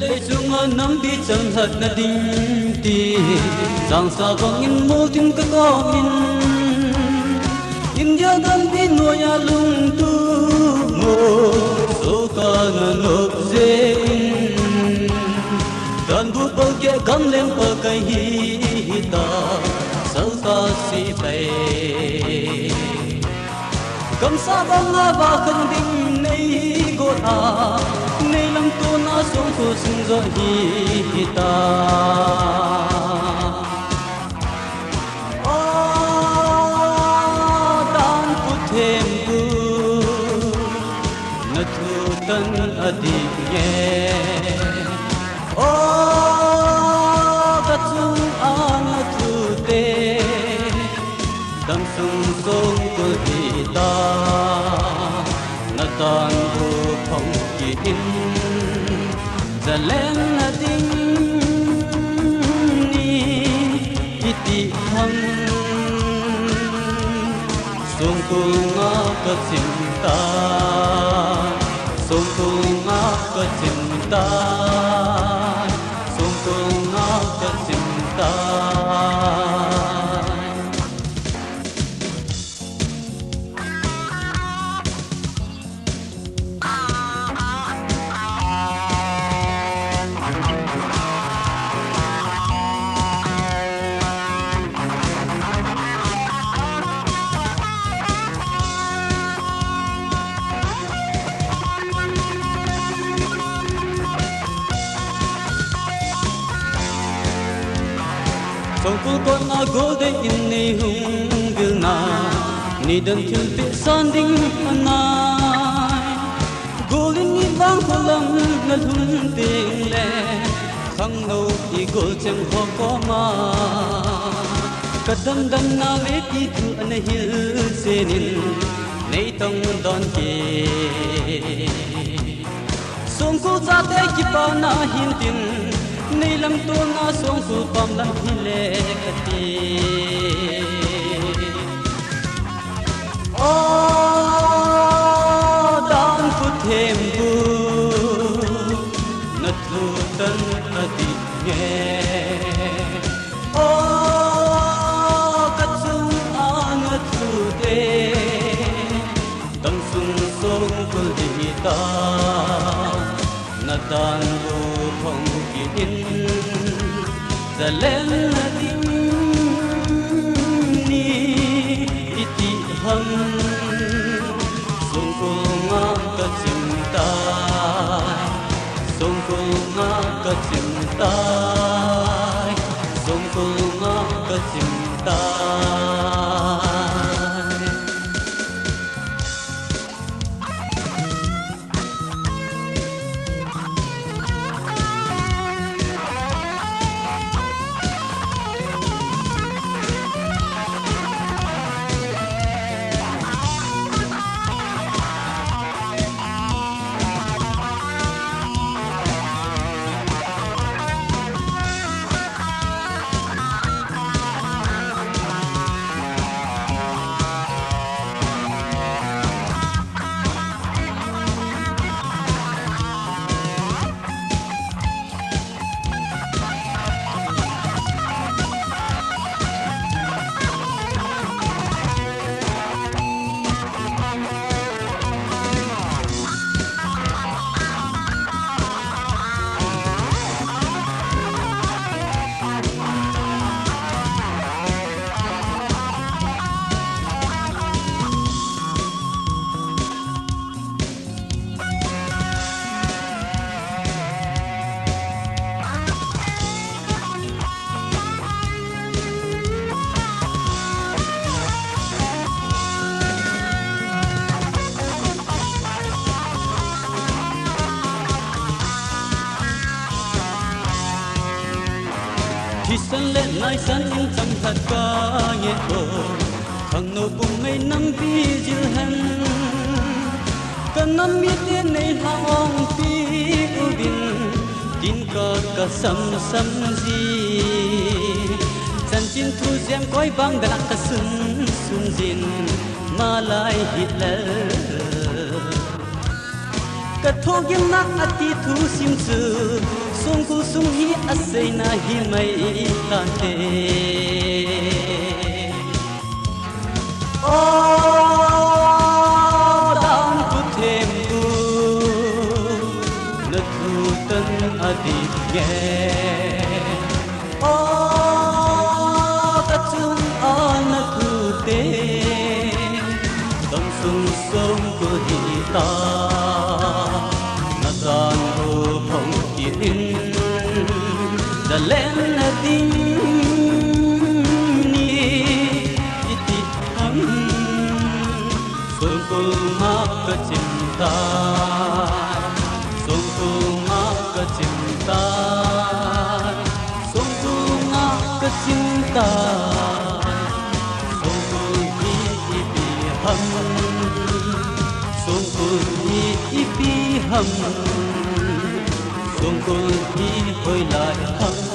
lệ chung ở nắm đi chẳng thật là đinh tì rằng sao vòng in mô tin các con in gia đan đi nuôi nhà lung tu ngô số con nộp dê đàn bu bơ kẹ gắn lên bờ cây ta sâu ta si bay cầm sa băng và khăn đinh này cô ta này làm tôi na sống cô sinh ra hi ta dan put thêm bu na thu tan adi nghe các chung an thu te đam sung sung cô hi ta na tan bu phong in za len na ding ni iti hang sung tu nga ka cinta sung tu nga ka cinta sung tu nga ka cinta song phu con na golden in ni hung vil na ni dan thil pe san ding na golden ni bang kholam na thun ting le khang no i gol chang ho ko ma kadam dam na le ti thu an hil senin nei tong don ke song ku za te ki pa na hin tin nei lam tu na song su pam lam hi le kati dan put thêm bu na thu tan adi nghe các chung an thu te tâm sung song cô đi ta na dan bu phong in za len na ding ni iti hang sung ko nga ka cinta sung ko nga ka cinta sung ko nga ka cinta thì sân lệ lại sân in chẳng thật ca nhẹ đồ thằng nô cùng mấy năm vi dịu hân cần năm biết đến này là ông pi u bin tin ca sâm sâm gì chân chín thu giang coi băng đã cả sưng sung zin mà lại hít lỡ กะทกยังนักอติทูสิมซือสงกุสุงฮีอเซนาฮีไม่ตันเตโอดามกุเทมกุนทูตันอดีเยโอกะจุงอานทูเตต้องสุงสงกุฮีตาSan ho phong kin da len na ding ni iti ham sung kul ma ka cinta sung kul ma ka cinta sung kul ma ka cinta sung kul hi ipi ham sung kul hi ipi ham sung kul hi hoi lại ham